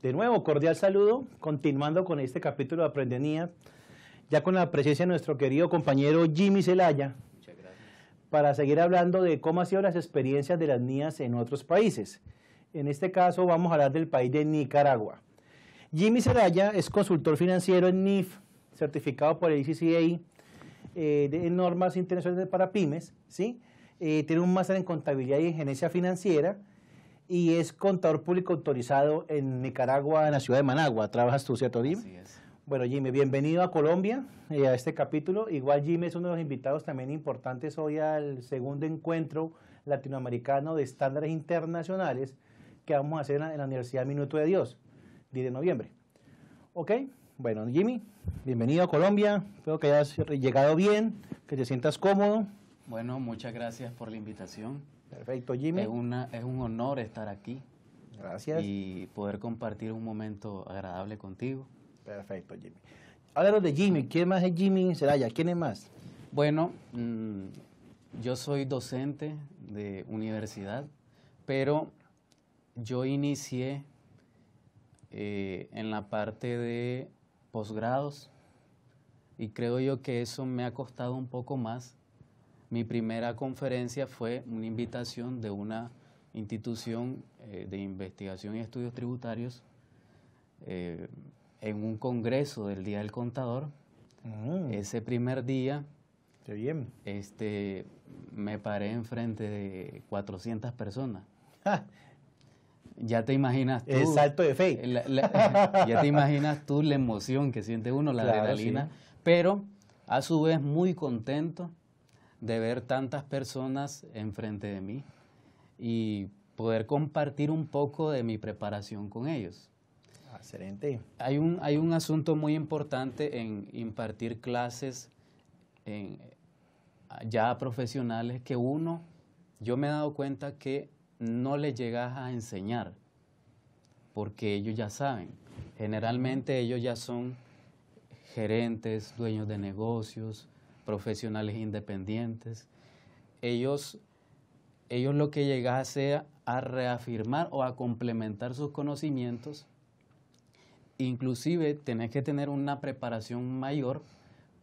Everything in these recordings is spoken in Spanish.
De nuevo, cordial saludo, continuando con este capítulo de Aprende NIA, ya con la presencia de nuestro querido compañero Jimmy Zelaya, Muchas gracias. para seguir hablando de cómo han sido las experiencias de las NIAs en otros países. En este caso vamos a hablar del país de Nicaragua. Jimmy Zelaya es consultor financiero en NIF, certificado por el ICCA en normas internacionales para pymes, ¿sí? Tiene un máster en contabilidad y gerencia financiera, y es contador público autorizado en Nicaragua, en la ciudad de Managua. ¿Trabajas tú, cierto, Jimmy? Así es. Bueno, Jimmy, bienvenido a Colombia, a este capítulo. Igual Jimmy es uno de los invitados también importantes hoy al segundo encuentro latinoamericano de estándares internacionales que vamos a hacer en la Universidad Minuto de Dios, 10 de noviembre. ¿Ok? Bueno, Jimmy, bienvenido a Colombia. Espero que hayas llegado bien, que te sientas cómodo. Bueno, muchas gracias por la invitación. Perfecto, Jimmy. Es un honor estar aquí. Gracias. Y poder compartir un momento agradable contigo. Perfecto, Jimmy. Háblanos de Jimmy. ¿Quién más es Jimmy Zelaya? ¿Quién es más? Bueno, yo soy docente de universidad, pero yo inicié en la parte de posgrados y creo yo que eso me ha costado un poco más. Mi primera conferencia fue una invitación de una institución de investigación y estudios tributarios en un congreso del Día del Contador. Ese primer día, qué bien, me paré enfrente de 400 personas. Ya te imaginas tú. El salto de fe. Ya te imaginas tú la emoción que siente uno, la adrenalina, sí. Pero a su vez muy contento de ver tantas personas enfrente de mí y poder compartir un poco de mi preparación con ellos. Excelente. Hay un asunto muy importante en impartir clases ya profesionales que yo me he dado cuenta que no les llegas a enseñar porque ellos ya saben. Generalmente ellos ya son gerentes, dueños de negocios, profesionales independientes. Ellos lo que llegan a hacer a reafirmar o a complementar sus conocimientos. Inclusive tenés que tener una preparación mayor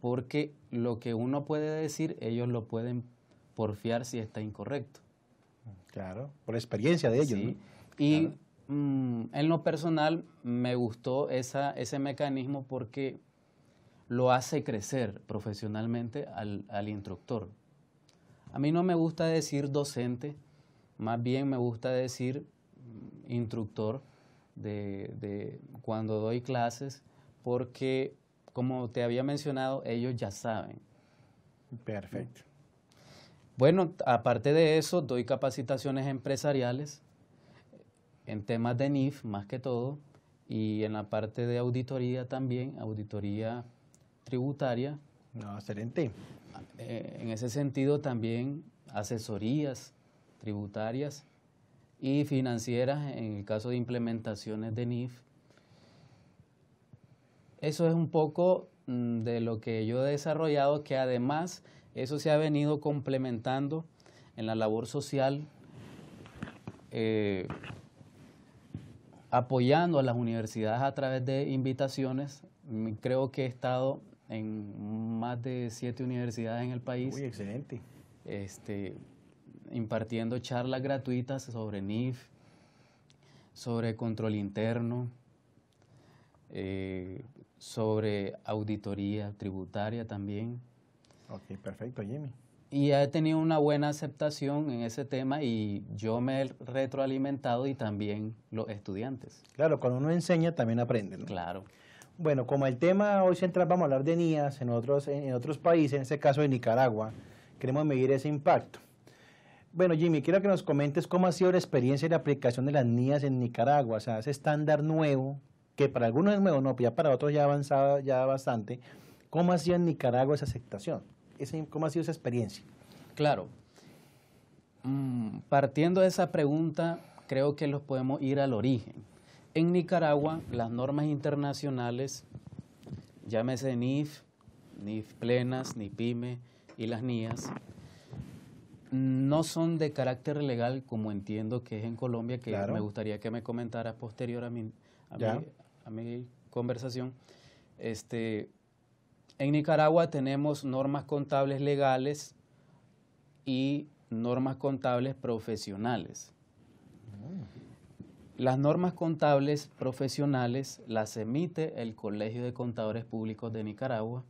porque lo que uno puede decir, ellos lo pueden porfiar si está incorrecto. Claro, por la experiencia de ellos. Sí. ¿No? Y claro. En lo personal me gustó ese mecanismo porque lo hace crecer profesionalmente al instructor. A mí no me gusta decir docente, más bien me gusta decir instructor de cuando doy clases, porque como te había mencionado, ellos ya saben. Perfecto. Bueno, aparte de eso, doy capacitaciones empresariales en temas de NIF más que todo, y en la parte de auditoría también, auditoría tributaria. No, excelente. En ese sentido también asesorías tributarias y financieras en el caso de implementaciones de NIF. Eso es un poco de lo que yo he desarrollado, que además eso se ha venido complementando en la labor social, apoyando a las universidades a través de invitaciones. Creo que he estado en más de 7 universidades en el país. Muy excelente. Impartiendo charlas gratuitas sobre NIF, sobre control interno, sobre auditoría tributaria también. Ok, perfecto, Jimmy. Y he tenido una buena aceptación en ese tema y yo me he retroalimentado y también los estudiantes. Claro, cuando uno enseña también aprende, ¿no? Claro. Bueno, como el tema hoy central vamos a hablar de NIAs en otros países, en este caso de Nicaragua, queremos medir ese impacto. Bueno, Jimmy, quiero que nos comentes cómo ha sido la experiencia y la aplicación de las NIAs en Nicaragua, o sea, ese estándar nuevo, que para algunos es nuevo, no, pero ya para otros ya ha avanzado ya bastante. ¿Cómo ha sido en Nicaragua esa aceptación? ¿Cómo ha sido esa experiencia? Claro. Partiendo de esa pregunta, creo que los podemos ir al origen. En Nicaragua, las normas internacionales, llámese NIF, NIF plenas, NIPYME y las NIAs, no son de carácter legal como entiendo que es en Colombia, que claro. Me gustaría que me comentaras posterior a mi conversación. En Nicaragua tenemos normas contables legales y normas contables profesionales. Las normas contables profesionales las emite el Colegio de Contadores Públicos de Nicaragua,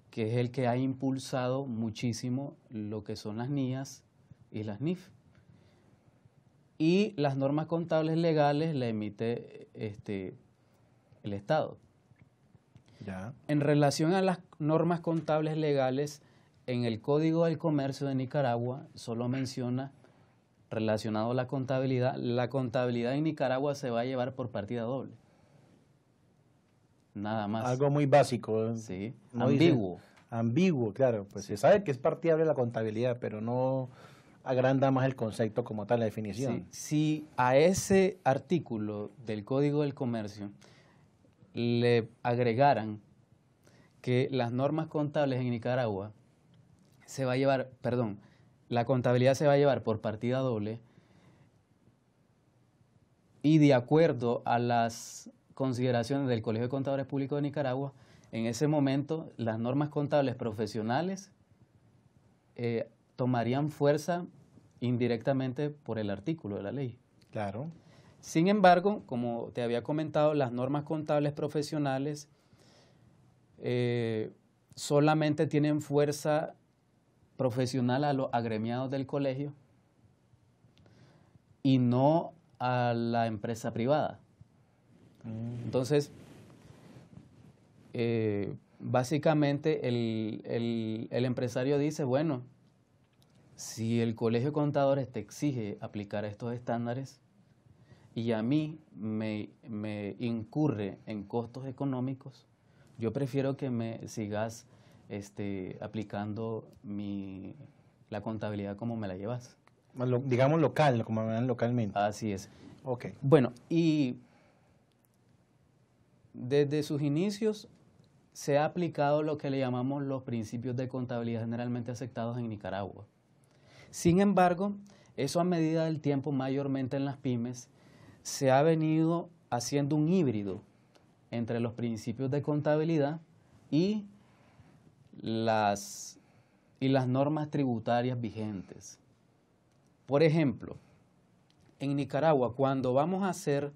que es el que ha impulsado muchísimo lo que son las NIAS y las NIF. Y las normas contables legales las emite el Estado. Ya. En relación a las normas contables legales, en el Código del Comercio de Nicaragua solo menciona, relacionado a la contabilidad en Nicaragua se va a llevar por partida doble. Nada más. Algo muy básico. Sí, No ambiguo. dice, ambiguo, claro. Pues Sí. se sabe que es partiable la contabilidad, pero no agranda más el concepto como tal, la definición. Sí. Si a ese artículo del Código del Comercio le agregaran que las normas contables en Nicaragua se va a llevar, perdón, la contabilidad se va a llevar por partida doble y de acuerdo a las consideraciones del Colegio de Contadores Públicos de Nicaragua, en ese momento las normas contables profesionales tomarían fuerza indirectamente por el artículo de la ley. Claro. Sin embargo, como te había comentado, las normas contables profesionales solamente tienen fuerza profesional a los agremiados del colegio y no a la empresa privada. Entonces, básicamente el empresario dice, bueno, si el Colegio de Contadores te exige aplicar estos estándares y a mí me incurre en costos económicos, yo prefiero que me sigas aplicando la contabilidad como me la llevas. Digamos local, como me llaman localmente. Así es. Ok. Bueno, y desde sus inicios se ha aplicado lo que le llamamos los principios de contabilidad generalmente aceptados en Nicaragua. Sin embargo, eso a medida del tiempo, mayormente en las pymes, se ha venido haciendo un híbrido entre los principios de contabilidad y las normas tributarias vigentes. Por ejemplo, en Nicaragua, cuando vamos a hacer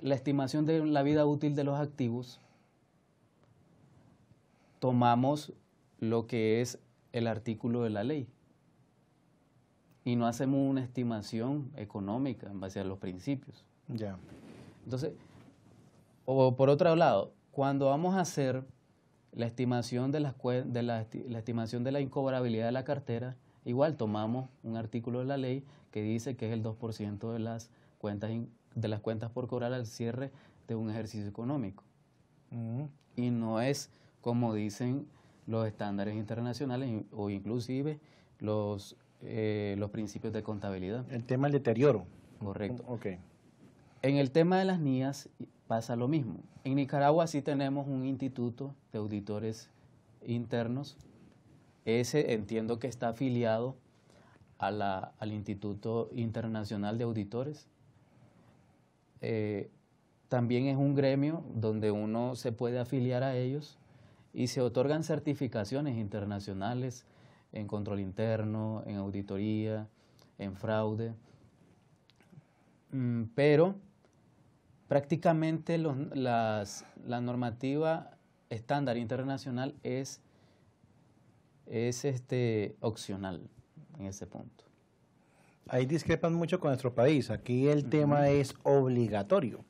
la estimación de la vida útil de los activos, tomamos lo que es el artículo de la ley y no hacemos una estimación económica en base a los principios. Ya. Entonces, o por otro lado, cuando vamos a hacer la estimación de la estimación de la incobrabilidad de la cartera, igual tomamos un artículo de la ley que dice que es el 2% de las cuentas por cobrar al cierre de un ejercicio económico. Y no es como dicen los estándares internacionales o inclusive los principios de contabilidad. El tema del deterioro. Correcto. Ok. En el tema de las NIAS pasa lo mismo. En Nicaragua sí tenemos un instituto de auditores internos. Ese entiendo que está afiliado al Instituto Internacional de Auditores. También es un gremio donde uno se puede afiliar a ellos y se otorgan certificaciones internacionales en control interno, en auditoría, en fraude. Pero prácticamente la normativa estándar internacional es opcional en ese punto. Ahí discrepan mucho con nuestro país. Aquí el tema es obligatorio.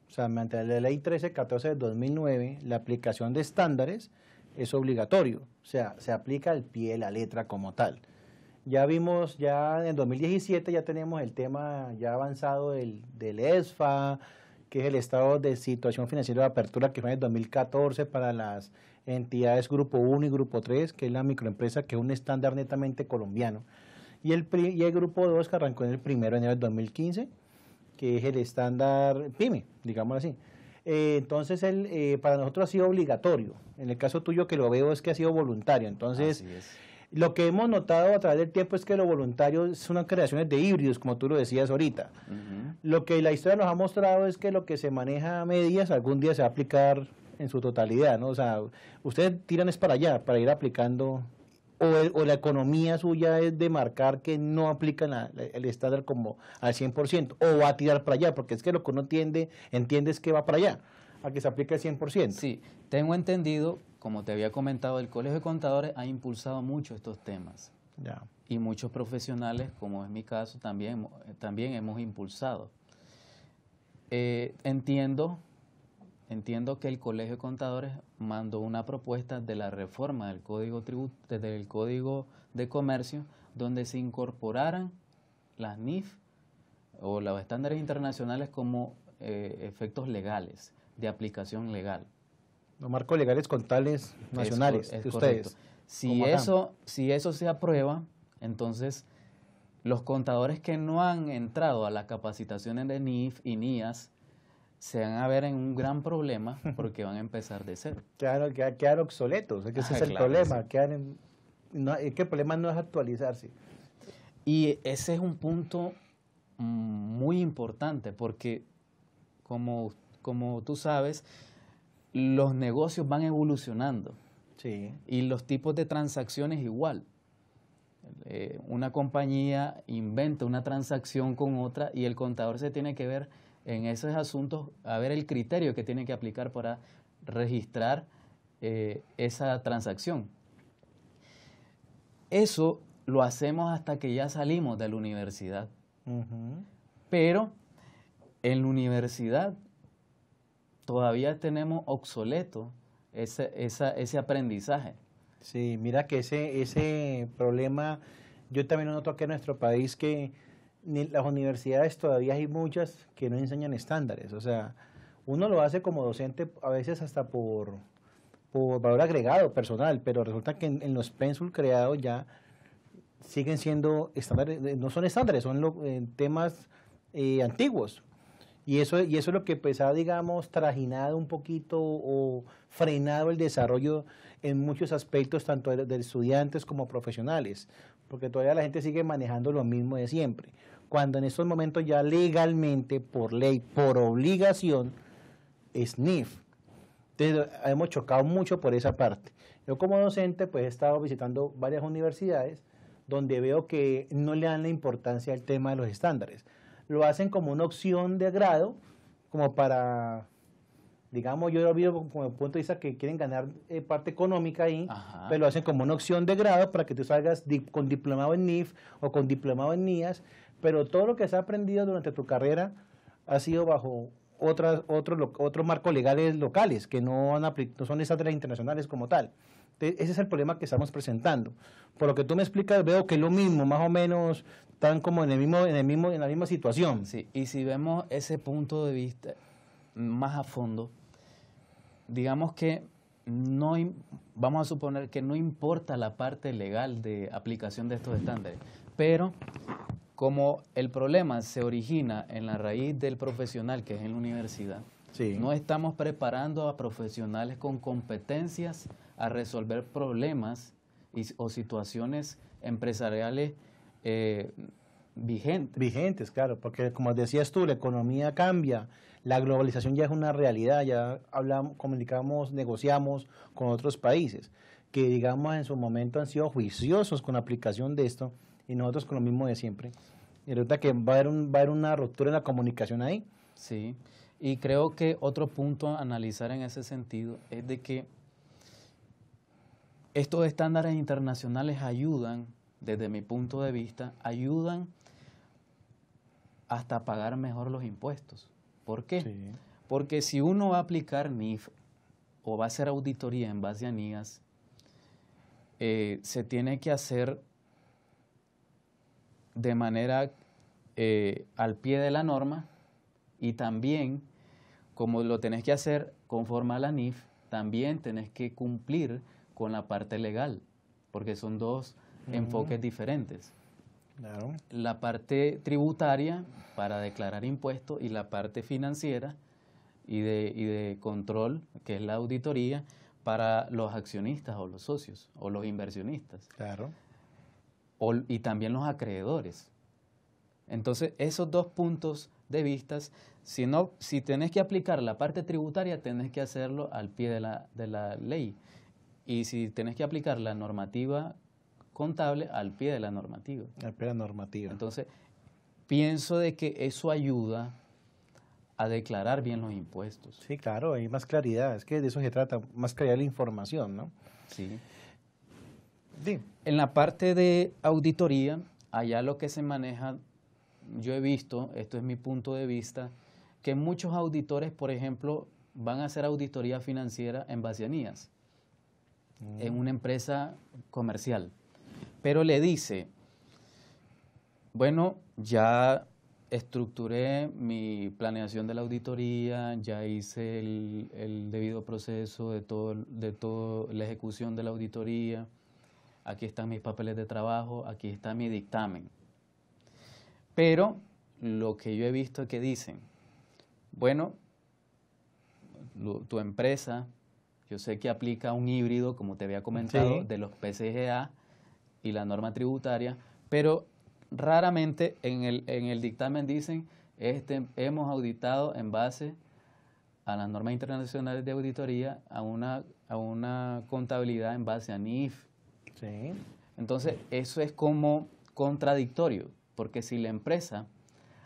O sea, mediante la ley 1314 de 2009, la aplicación de estándares es obligatorio. O sea, se aplica al pie de la letra como tal. Ya vimos, ya en 2017 ya tenemos el tema ya avanzado del ESFA, que es el estado de situación financiera de apertura que fue en el 2014 para las entidades Grupo 1 y Grupo 3, que es la microempresa, que es un estándar netamente colombiano. Y el Grupo 2, que arrancó en el 1 de enero del 2015, que es el estándar PYME, digámoslo así. Entonces, para nosotros ha sido obligatorio. En el caso tuyo, que lo veo, es que ha sido voluntario. Entonces, Lo que hemos notado a través del tiempo es que lo voluntario son creaciones de híbridos, como tú lo decías ahorita. Lo que la historia nos ha mostrado es que lo que se maneja a medias algún día se va a aplicar en su totalidad, ¿no? O sea, ustedes tiran es para allá, para ir aplicando, o la economía suya es de marcar que no aplican el estándar como al 100%, o va a tirar para allá, porque es que lo que uno entiende es que va para allá, a que se aplique el 100%. Sí, tengo entendido, como te había comentado, el Colegio de Contadores ha impulsado mucho estos temas. Ya. Y muchos profesionales, como es mi caso, también hemos impulsado. Entiendo que el Colegio de Contadores mandó una propuesta de la reforma del del Código de Comercio, donde se incorporaran las NIF o los estándares internacionales como efectos legales, de aplicación legal. Los marcos legales contables nacionales es de correcto. ustedes. Si eso se aprueba, entonces los contadores que no han entrado a las capacitaciones de NIF y NIAS se van a ver en un gran problema porque van a empezar de cero. Quedan obsoletos, es que ese es el Claro, problema, sí. Es que el problema no es actualizarse. Y ese es un punto muy importante porque, como tú sabes, los negocios van evolucionando. Sí. Y los tipos de transacciones igual. Una compañía inventa una transacción con otra y el contador se tiene que ver en esos asuntos, a ver el criterio que tiene que aplicar para registrar esa transacción. Eso lo hacemos hasta que ya salimos de la universidad. Pero en la universidad todavía tenemos obsoleto ese aprendizaje. Sí, mira que ese problema, yo también lo noto aquí en nuestro país, que las universidades todavía hay muchas que no enseñan estándares. O sea, uno lo hace como docente a veces hasta por valor agregado personal, pero resulta que en los pénsul creados ya siguen siendo estándares, no son estándares, son temas antiguos. Y eso es lo que pues ha, digamos, trajinado un poquito o frenado el desarrollo en muchos aspectos, tanto de estudiantes como profesionales, porque todavía la gente sigue manejando lo mismo de siempre, cuando en estos momentos ya legalmente, por ley, por obligación, es NIF. Entonces, hemos chocado mucho por esa parte. Yo como docente pues he estado visitando varias universidades donde veo que no le dan la importancia al tema de los estándares. Lo hacen como una opción de grado, como para, digamos, yo lo veo como el punto de vista que quieren ganar parte económica ahí, pero lo hacen como una opción de grado para que tú salgas con diplomado en NIF o con diplomado en NIAS, pero todo lo que se ha aprendido durante tu carrera ha sido bajo otros marcos legales locales, que no son estándares internacionales como tal. Entonces, ese es el problema que estamos presentando. Por lo que tú me explicas, veo que es lo mismo, más o menos, están como en la misma situación. Sí, y si vemos ese punto de vista más a fondo, digamos que vamos a suponer que no importa la parte legal de aplicación de estos estándares, pero como el problema se origina en la raíz del profesional, que es en la universidad, sí, no estamos preparando a profesionales con competencias a resolver problemas o situaciones empresariales vigentes, claro, porque como decías tú, la economía cambia, la globalización ya es una realidad, ya hablamos, comunicamos, negociamos con otros países, que digamos en su momento han sido juiciosos con la aplicación de esto, y nosotros con lo mismo de siempre. Y resulta que va a haber una ruptura en la comunicación ahí. Sí, y creo que otro punto a analizar en ese sentido es de que estos estándares internacionales ayudan, desde mi punto de vista, ayudan hasta pagar mejor los impuestos. ¿Por qué? Sí. Porque si uno va a aplicar NIF o va a hacer auditoría en base a NIAS, se tiene que hacer de manera al pie de la norma, y también, como lo tenés que hacer conforme a la NIF, también tenés que cumplir con la parte legal, porque son dos enfoques diferentes. Claro. La parte tributaria para declarar impuestos y la parte financiera y de control, que es la auditoría, para los accionistas o los socios o los inversionistas. Claro. Y también los acreedores. Entonces, esos dos puntos de vista, si tenés que aplicar la parte tributaria, tenés que hacerlo al pie de la ley. Y si tenés que aplicar la normativa contable, al pie de la normativa. Al pie de la normativa. Entonces, pienso de que eso ayuda a declarar bien los impuestos. Sí, claro, hay más claridad. Es que de eso se trata, más claridad de la información, ¿no? Sí. Sí. En la parte de auditoría, allá lo que se maneja, yo he visto, esto es mi punto de vista, que muchos auditores, por ejemplo, van a hacer auditoría financiera en Bacianías, en una empresa comercial. Pero le dice, bueno, ya estructuré mi planeación de la auditoría, ya hice el debido proceso de toda la ejecución de la auditoría, aquí están mis papeles de trabajo, aquí está mi dictamen. Pero lo que yo he visto es que dicen, bueno, tu empresa, yo sé que aplica un híbrido, como te había comentado, Sí. de los PCGA y la norma tributaria, pero raramente en el dictamen dicen, hemos auditado en base a las normas internacionales de auditoría, a una contabilidad en base a NIF. Sí. Entonces, eso es como contradictorio, porque si la empresa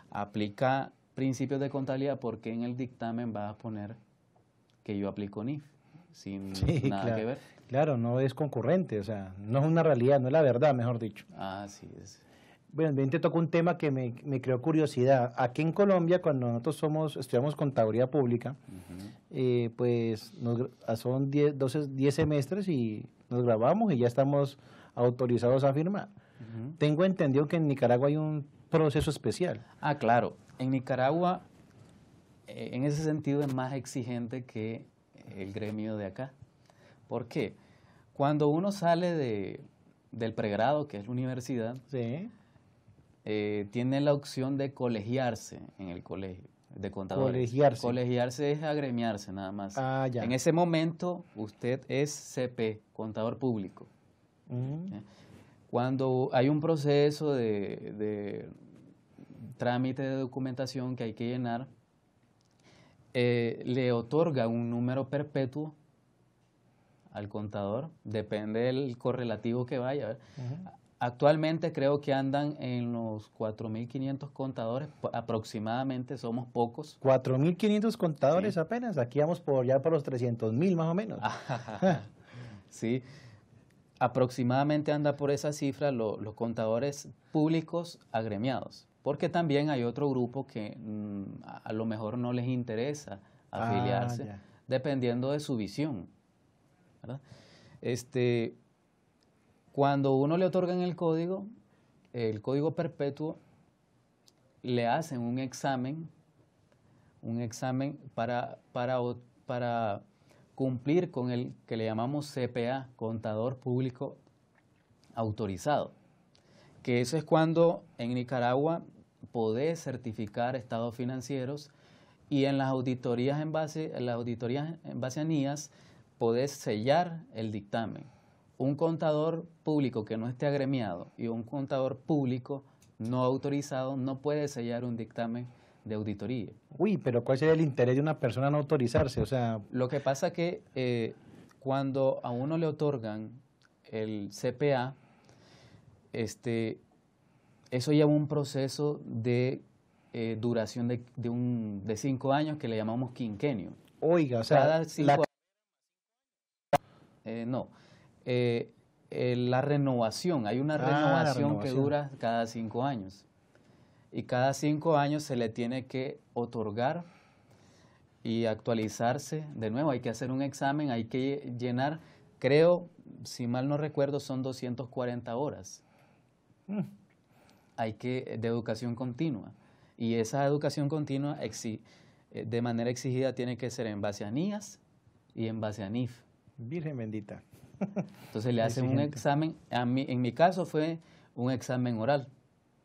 aplica principios de contabilidad, ¿por qué en el dictamen vas a poner que yo aplico NIF? Sin nada claro, que ver. Claro, no es concurrente, o sea, no es una realidad, no es la verdad, mejor dicho. Así es. Bueno, bien te tocó un tema que me creó curiosidad. Aquí en Colombia, cuando nosotros estudiamos contaduría pública, pues son 10 semestres y nos graduamos y ya estamos autorizados a firmar. Tengo entendido que en Nicaragua hay un proceso especial. Ah, claro. En Nicaragua, en ese sentido, es más exigente que el gremio de acá. ¿Por qué? Cuando uno sale del pregrado, que es la universidad, Sí. tiene la opción de colegiarse en el colegio de contadores. Colegiarse. Colegiarse es agremiarse nada más. Ah, ya. En ese momento usted es CP, contador público. Mm. Cuando hay un proceso de trámite de documentación que hay que llenar, le otorga un número perpetuo al contador, depende del correlativo que vaya. Actualmente creo que andan en los 4.500 contadores, aproximadamente, somos pocos. 4.500 contadores Sí. apenas, aquí vamos ya por los 300.000 más o menos. Sí, aproximadamente anda por esa cifra los contadores públicos agremiados, porque también hay otro grupo que a lo mejor no les interesa afiliarse, ya. dependiendo de su visión, ¿verdad? Cuando uno le otorgan el código perpetuo, le hacen un examen para cumplir con el que le llamamos CPA, Contador Público Autorizado, que eso es cuando en Nicaragua podés certificar estados financieros y en las auditorías en base a NIAS podés sellar el dictamen. Un contador público que no esté agremiado y un contador público no autorizado no puede sellar un dictamen de auditoría. Uy, pero ¿cuál sería el interés de una persona no autorizarse? O sea, Lo que pasa es que cuando a uno le otorgan el CPA, eso lleva un proceso de duración de 5 años que le llamamos quinquenio. oiga, o sea, Cada 5 años. No. La renovación, hay una renovación que dura cada 5 años. Y cada 5 años se le tiene que otorgar y actualizarse de nuevo. Hay que hacer un examen, hay que llenar, creo, si mal no recuerdo, son 240 horas. De educación continua. Y esa educación continua de manera exigida tiene que ser en base a NIAS y en base a NIF. Virgen bendita. Entonces le hacen un examen, en mi caso fue un examen oral.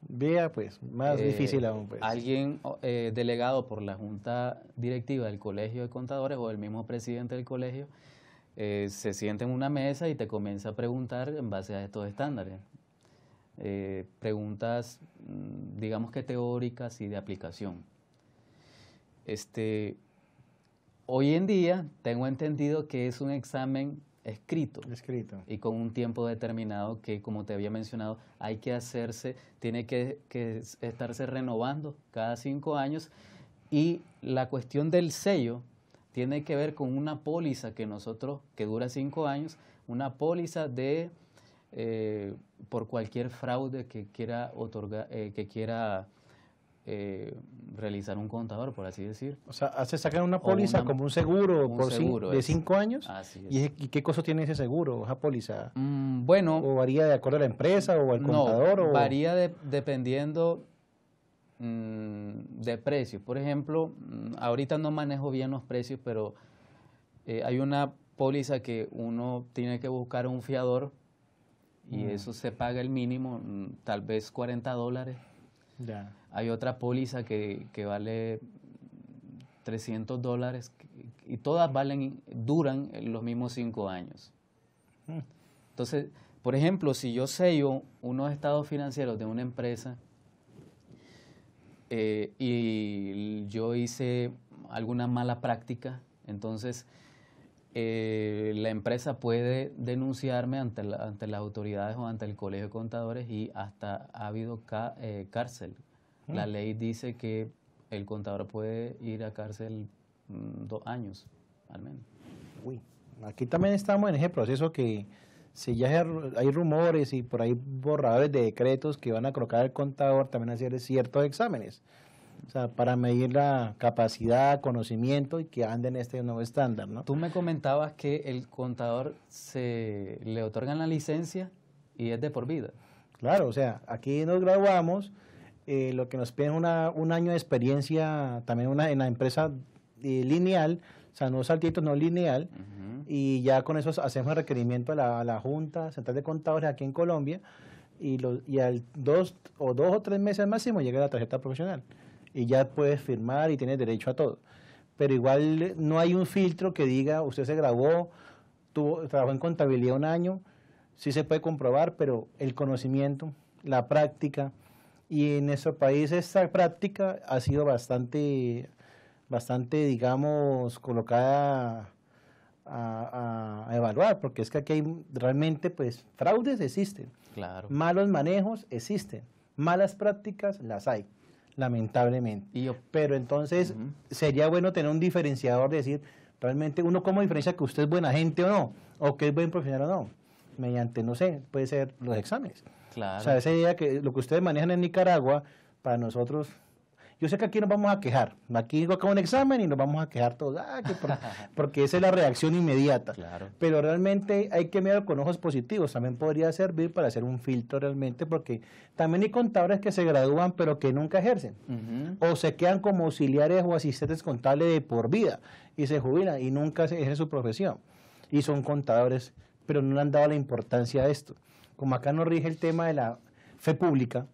Vea, pues, más difícil aún, pues. Alguien delegado por la junta directiva del Colegio de Contadores o el mismo presidente del colegio se sienta en una mesa y te comienza a preguntar en base a estos estándares. Preguntas, digamos que teóricas y de aplicación. Hoy en día tengo entendido que es un examen escrito y con un tiempo determinado que, como te había mencionado, hay que hacerse, tiene que estarse renovando cada 5 años, y la cuestión del sello tiene que ver con una póliza que dura 5 años, una póliza de por cualquier fraude que quiera otorgar, realizar un contador, por así decir. O sea, se sacan una póliza como un seguro, de 5 años. Así es. ¿Y qué costo tiene ese seguro, esa póliza? Bueno. ¿O varía de acuerdo a la empresa o al contador? No, varía dependiendo de precios. Por ejemplo, ahorita no manejo bien los precios, pero hay una póliza que uno tiene que buscar un fiador y eso se paga el mínimo, tal vez $40. Ya. Hay otra póliza que vale $300 y todas duran los mismos 5 años. Entonces, por ejemplo, si yo sello unos estados financieros de una empresa y yo hice alguna mala práctica, entonces la empresa puede denunciarme ante las autoridades o ante el Colegio de Contadores, y hasta ha habido cárcel. La ley dice que el contador puede ir a cárcel 2 años, al menos. Uy, aquí también estamos en ese proceso que si ya hay rumores y por ahí borradores de decretos que van a colocar al contador también a hacer ciertos exámenes, o sea, para medir la capacidad, conocimiento y que ande en este nuevo estándar, ¿no? Tú me comentabas que el contador le otorgan la licencia y es de por vida. Claro, o sea, aquí nos graduamos, lo que nos piden un año de experiencia también en la empresa lineal, o sea, no saltitos, no lineal, y ya con eso hacemos el requerimiento a la Junta Central de Contadores aquí en Colombia, y al 2 o 3 meses máximo llega la tarjeta profesional, y ya puedes firmar y tienes derecho a todo. Pero igual no hay un filtro que diga, usted se graduó, trabajó en contabilidad 1 año, sí se puede comprobar, pero el conocimiento, la práctica, y en nuestro país esta práctica ha sido bastante, digamos, colocada a evaluar, porque es que aquí realmente, pues, fraudes existen, claro, malos manejos existen, malas prácticas las hay, lamentablemente. Pero entonces sería bueno tener un diferenciador, de decir, realmente uno cómo diferencia que usted es buena gente o no, o que es buen profesional o no, mediante, no sé, puede ser los exámenes. Claro. O sea, esa idea que lo que ustedes manejan en Nicaragua, para nosotros, yo sé que aquí nos vamos a quejar, aquí digo acá un examen y nos vamos a quejar todos, porque esa es la reacción inmediata. Claro. Pero realmente hay que mirar con ojos positivos, también podría servir para hacer un filtro realmente, porque también hay contadores que se gradúan pero que nunca ejercen, o se quedan como auxiliares o asistentes contables de por vida y se jubilan y nunca ejercen su profesión, y son contadores, pero no le han dado la importancia a esto. Como acá nos rige el tema de la fe pública,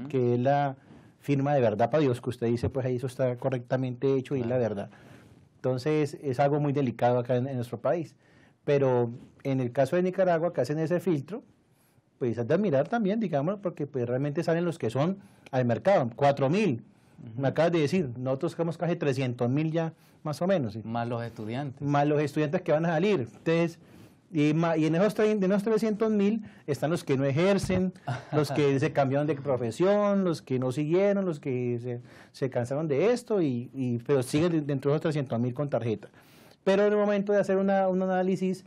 que es la firma de verdad para Dios, que usted dice, pues ahí eso está correctamente hecho y es la verdad. Entonces es algo muy delicado acá en nuestro país. Pero en el caso de Nicaragua, que hacen ese filtro, pues es de admirar también, digamos, porque pues realmente salen los que son al mercado, 4.000. Me acabas de decir, nosotros tenemos casi 300.000 ya, más o menos. ¿Sí? Más los estudiantes. Más los estudiantes que van a salir. Entonces, y en esos 300.000 están los que no ejercen, los que se cambiaron de profesión, los que no siguieron, los que se cansaron de esto, pero siguen dentro de esos 300.000 con tarjeta. Pero en el momento de hacer un análisis,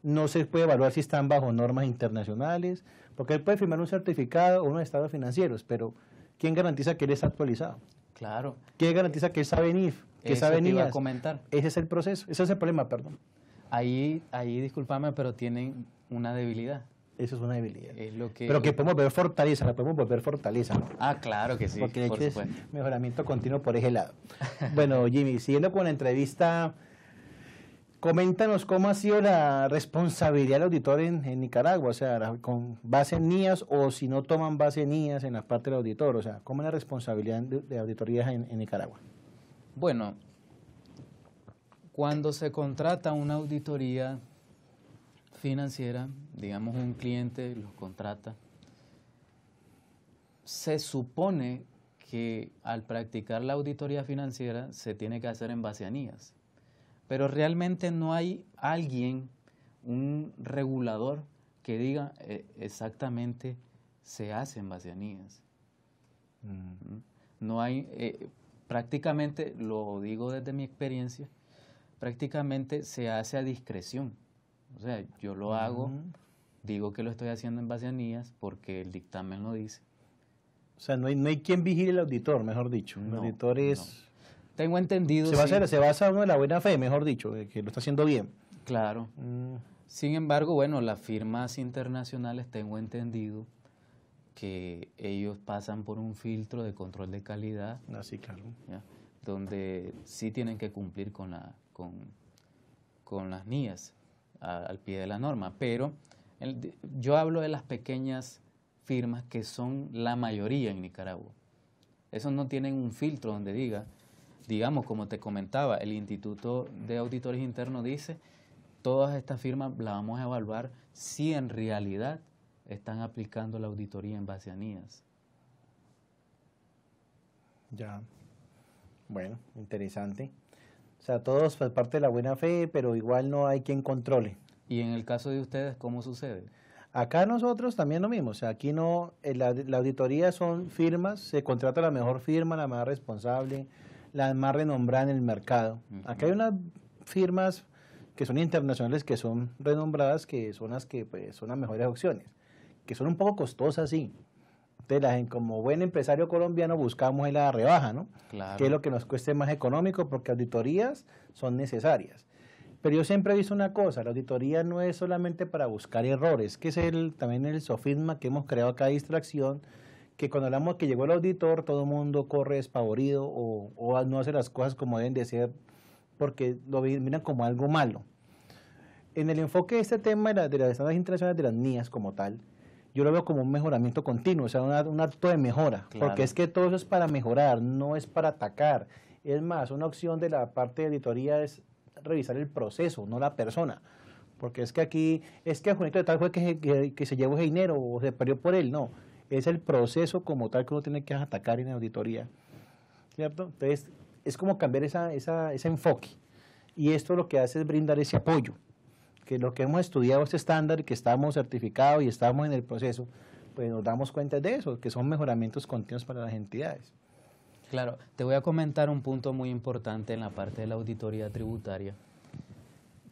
no se puede evaluar si están bajo normas internacionales, porque él puede firmar un certificado o unos estados financieros, pero ¿quién garantiza que él está actualizado? Claro. ¿Quién garantiza que él sabe NIF? Que eso sabe te NIAS? iba a comentar. Ese es el proceso, ese es el problema, perdón. Ahí discúlpame, pero tienen una debilidad. Eso es una debilidad. Es lo que, pero que podemos ver fortaleza, la podemos volver fortaleza, ¿no? Ah, claro que sí, porque de por hecho supuesto. Es mejoramiento continuo por ese lado. Bueno, Jimmy, siguiendo con la entrevista, coméntanos cómo ha sido la responsabilidad del auditor en Nicaragua, o sea, con base en NIAS o si no toman base en NIAS en la parte del auditor, o sea, ¿cómo es la responsabilidad de auditorías en Nicaragua? Bueno, cuando se contrata una auditoría, financiera, digamos un cliente los contrata, se supone que al practicar la auditoría financiera se tiene que hacer en base a NIAS, pero realmente no hay alguien, un regulador, que diga exactamente se hace en base a NIAS. No hay, prácticamente, lo digo desde mi experiencia, prácticamente se hace a discreción. O sea, yo lo hago, digo que lo estoy haciendo en base a NIAS porque el dictamen lo dice. O sea, no hay quien vigile el auditor, mejor dicho. El auditor es... No. Tengo entendido... Se basa uno en la buena fe, mejor dicho, de que lo está haciendo bien. Claro. Sin embargo, bueno, las firmas internacionales tengo entendido que ellos pasan por un filtro de control de calidad. Así, claro. ¿Ya? Donde sí tienen que cumplir con las NIAS al pie de la norma. Pero yo hablo de las pequeñas firmas que son la mayoría en Nicaragua. Esos no tienen un filtro donde diga, digamos, como te comentaba, el Instituto de Auditores Internos dice, todas estas firmas las vamos a evaluar si en realidad están aplicando la auditoría en base a NIAS. Ya. Bueno, interesante. O sea, todos por parte de la buena fe, pero igual no hay quien controle. ¿Y en el caso de ustedes, cómo sucede? Acá nosotros también lo mismo, o sea, aquí no, la auditoría son firmas, se contrata la mejor firma, la más responsable, la más renombrada en el mercado. Acá hay unas firmas que son internacionales, que son renombradas, que son las que pues, son las mejores opciones, que son un poco costosas, sí. Entonces, como buen empresario colombiano buscamos ahí la rebaja, ¿no? Claro. Que es lo que nos cueste más económico, porque auditorías son necesarias. Pero yo siempre he visto una cosa, la auditoría no es solamente para buscar errores, que es también el sofisma que hemos creado acá de distracción, que cuando hablamos que llegó el auditor, todo el mundo corre despavorido o no hace las cosas como deben de ser, porque lo miran como algo malo. En el enfoque de este tema de las estándares internacionales de las NIAS como tal, yo lo veo como un mejoramiento continuo, o sea, un acto de mejora, Claro. porque es que todo eso es para mejorar, no es para atacar. Es más, una opción de la parte de auditoría es revisar el proceso, no la persona. Porque es que aquí, es que Juanito de tal fue que se llevó ese dinero o se perdió por él, no. Es el proceso como tal que uno tiene que atacar en la auditoría. ¿Cierto? Entonces, es como cambiar ese enfoque. Y esto lo que hace es brindar ese apoyo. Que lo que hemos estudiado este estándar, que estamos certificados y estamos en el proceso, pues nos damos cuenta de eso, que son mejoramientos continuos para las entidades. Claro, te voy a comentar un punto muy importante en la parte de la auditoría tributaria,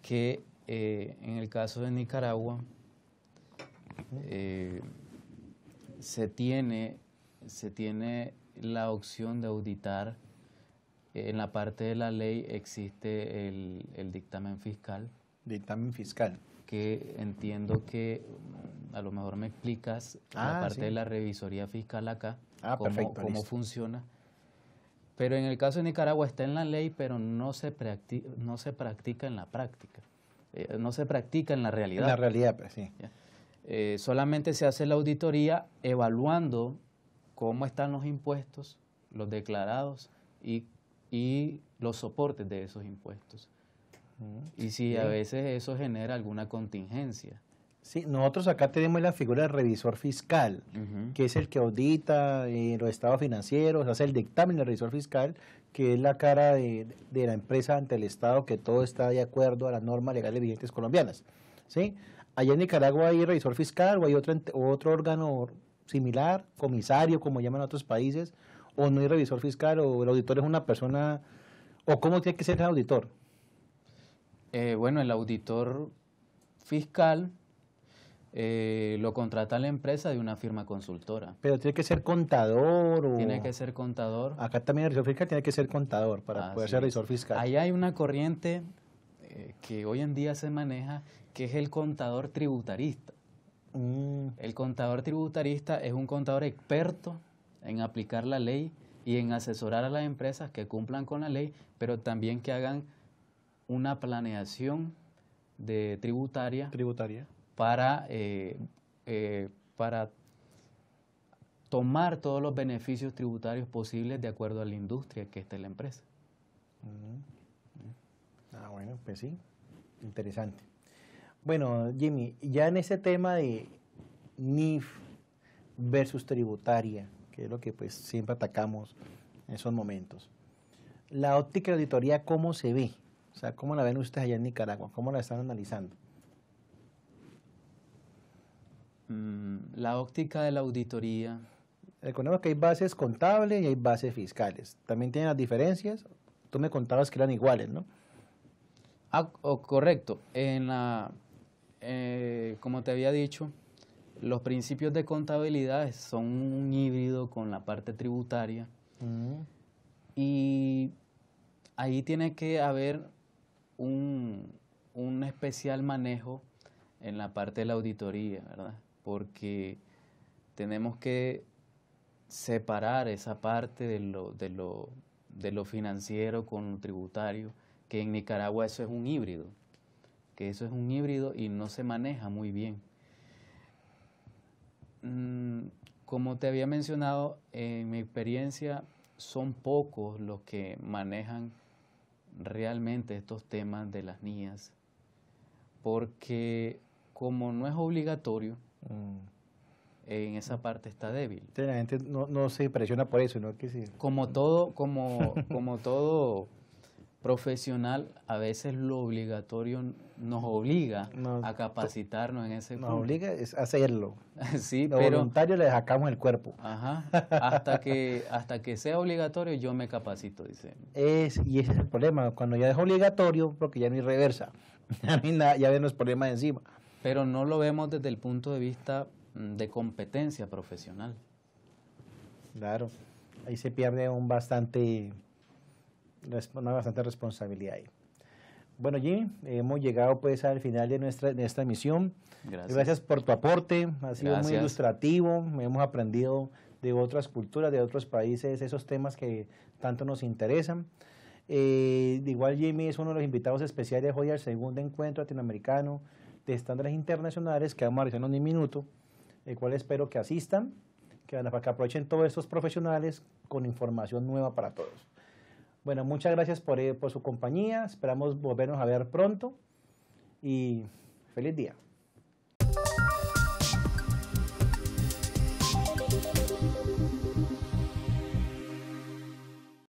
que en el caso de Nicaragua se tiene la opción de auditar. En la parte de la ley existe el dictamen fiscal. Dictamen fiscal. Que entiendo que a lo mejor me explicas la parte de la revisoría fiscal acá, cómo funciona. Pero en el caso de Nicaragua está en la ley, pero no se practica en la práctica. No se practica en la realidad. En la realidad, pues sí. Solamente se hace la auditoría evaluando cómo están los impuestos, los declarados y los soportes de esos impuestos. Y si a veces eso genera alguna contingencia. Sí, nosotros acá tenemos la figura del revisor fiscal, que es el que audita los estados financieros, hace el dictamen del revisor fiscal, que es la cara de la empresa ante el Estado, que todo está de acuerdo a las normas legales vigentes colombianas. ¿Sí? Allá en Nicaragua hay revisor fiscal o hay otro órgano similar, comisario, como llaman en otros países, o no hay revisor fiscal, o el auditor es una persona, o cómo tiene que ser el auditor. Bueno, el auditor fiscal lo contrata la empresa de una firma consultora. Pero tiene que ser contador o... Tiene que ser contador. Acá también el revisor fiscal tiene que ser contador para poder ser revisor fiscal. Ahí hay una corriente que hoy en día se maneja, que es el contador tributarista. El contador tributarista es un contador experto en aplicar la ley y en asesorar a las empresas que cumplan con la ley, pero también que hagan una planeación tributaria para tomar todos los beneficios tributarios posibles de acuerdo a la industria que esté la empresa. Bueno, pues sí, interesante. Bueno, Jimmy, ya en ese tema de NIF versus tributaria, que es lo que pues siempre atacamos en esos momentos, la óptica de auditoría, ¿cómo se ve? O sea, ¿cómo la ven ustedes allá en Nicaragua? ¿Cómo la están analizando? La óptica de la auditoría. Recordemos que hay bases contables y hay bases fiscales. ¿También tienen las diferencias? Tú me contabas que eran iguales, ¿no? Correcto. Como te había dicho, los principios de contabilidad son un híbrido con la parte tributaria y ahí tiene que haber un especial manejo en la parte de la auditoría, ¿verdad? Porque tenemos que separar esa parte de lo financiero con lo tributario, que en Nicaragua eso es un híbrido, y no se maneja muy bien. Como te había mencionado, en mi experiencia son pocos los que manejan realmente estos temas de las NIAs, porque como no es obligatorio, en esa parte está débil. La gente no se presiona por eso, ¿no? Que sí. Como todo profesional, a veces lo obligatorio nos obliga a capacitarnos en ese punto. Nos obliga a hacerlo. Sí, lo voluntario le sacamos el cuerpo. Ajá, hasta que sea obligatorio yo me capacito, dice. Y ese es el problema, cuando ya es obligatorio, porque ya no hay reversa, ya no hay nada, ya ven los problemas encima. Pero no lo vemos desde el punto de vista de competencia profesional. Claro, ahí se pierde una bastante responsabilidad ahí. Bueno, Jimmy, hemos llegado pues al final de nuestra emisión. Gracias por tu aporte, ha sido muy ilustrativo, hemos aprendido de otras culturas, de otros países, esos temas que tanto nos interesan. De igual, Jimmy es uno de los invitados especiales hoy al segundo encuentro latinoamericano de estándares internacionales que vamos a realizar en un minuto, el cual espero que asistan, que aprovechen todos estos profesionales con información nueva para todos. Bueno, muchas gracias por su compañía, esperamos volvernos a ver pronto y feliz día.